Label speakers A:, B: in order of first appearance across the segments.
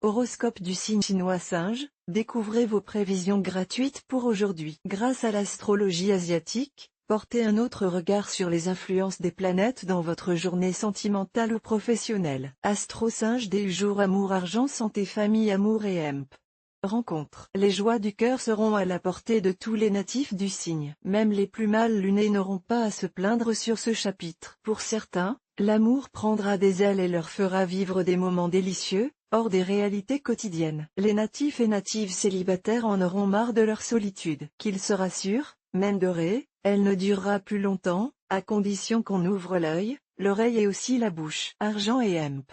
A: Horoscope du signe chinois Singe, découvrez vos prévisions gratuites pour aujourd'hui. Grâce à l'astrologie asiatique, portez un autre regard sur les influences des planètes dans votre journée sentimentale ou professionnelle. Astro Singe des jours amour, argent, santé, famille, amour et emp. Rencontre. Les joies du cœur seront à la portée de tous les natifs du signe. Même les plus mal lunés n'auront pas à se plaindre sur ce chapitre. Pour certains, l'amour prendra des ailes et leur fera vivre des moments délicieux, hors des réalités quotidiennes. Les natifs et natives célibataires en auront marre de leur solitude. Qu'ils se rassurent, même dorée, elle ne durera plus longtemps, à condition qu'on ouvre l'œil, l'oreille et aussi la bouche. Argent et emp.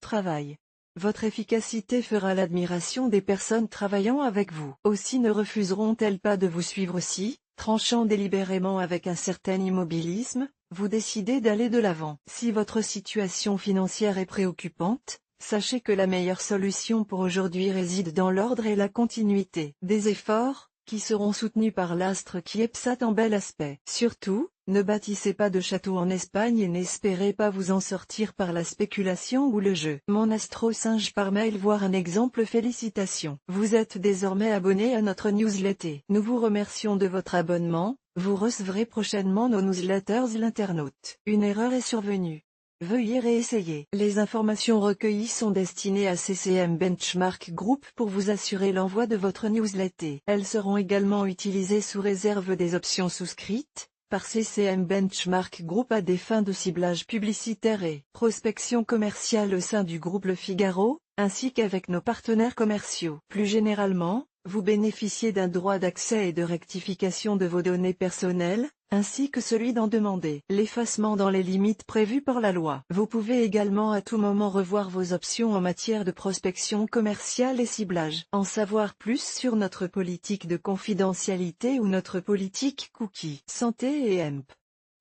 A: Travail. Votre efficacité fera l'admiration des personnes travaillant avec vous. Aussi ne refuseront-elles pas de vous suivre si, tranchant délibérément avec un certain immobilisme, vous décidez d'aller de l'avant. Si votre situation financière est préoccupante, sachez que la meilleure solution pour aujourd'hui réside dans l'ordre et la continuité des efforts, qui seront soutenus par l'astre qui épsate en bel aspect. Surtout, ne bâtissez pas de château en Espagne et n'espérez pas vous en sortir par la spéculation ou le jeu. Mon astro singe par mail, voir un exemple. Félicitations. Vous êtes désormais abonné à notre newsletter. Nous vous remercions de votre abonnement. Vous recevrez prochainement nos newsletters. L'internaute. Une erreur est survenue. Veuillez réessayer. Les informations recueillies sont destinées à CCM Benchmark Group pour vous assurer l'envoi de votre newsletter. Elles seront également utilisées sous réserve des options souscrites par CCM Benchmark Group à des fins de ciblage publicitaire et prospection commerciale au sein du groupe Le Figaro, ainsi qu'avec nos partenaires commerciaux. Plus généralement, vous bénéficiez d'un droit d'accès et de rectification de vos données personnelles, ainsi que celui d'en demander l'effacement dans les limites prévues par la loi. Vous pouvez également à tout moment revoir vos options en matière de prospection commerciale et ciblage. En savoir plus sur notre politique de confidentialité ou notre politique cookie. Santé et emp.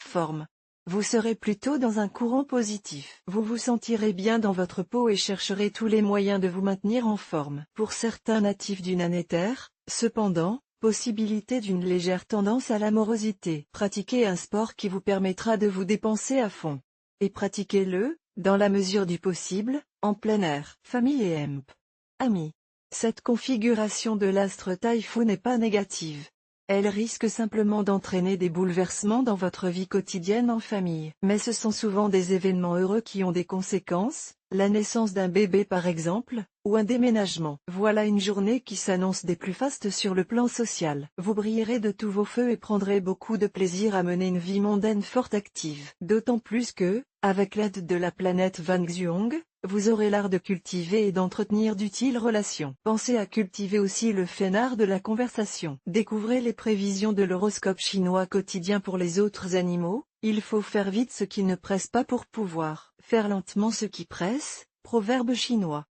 A: Forme. Vous serez plutôt dans un courant positif. Vous vous sentirez bien dans votre peau et chercherez tous les moyens de vous maintenir en forme. Pour certains natifs du Nannéter, cependant, possibilité d'une légère tendance à l'amorosité. Pratiquez un sport qui vous permettra de vous dépenser à fond. Et pratiquez-le, dans la mesure du possible, en plein air. Famille et emp. Amis. Cette configuration de l'astre Taïfou n'est pas négative. Elle risque simplement d'entraîner des bouleversements dans votre vie quotidienne en famille. Mais ce sont souvent des événements heureux qui ont des conséquences, la naissance d'un bébé par exemple, ou un déménagement. Voilà une journée qui s'annonce des plus fastes sur le plan social. Vous brillerez de tous vos feux et prendrez beaucoup de plaisir à mener une vie mondaine fort active. D'autant plus que, avec l'aide de la planète Van Xuong, vous aurez l'art de cultiver et d'entretenir d'utiles relations. Pensez à cultiver aussi le fainéant de la conversation. Découvrez les prévisions de l'horoscope chinois quotidien pour les autres animaux. Il faut faire vite ce qui ne presse pas pour pouvoir faire lentement ce qui presse. Proverbe chinois.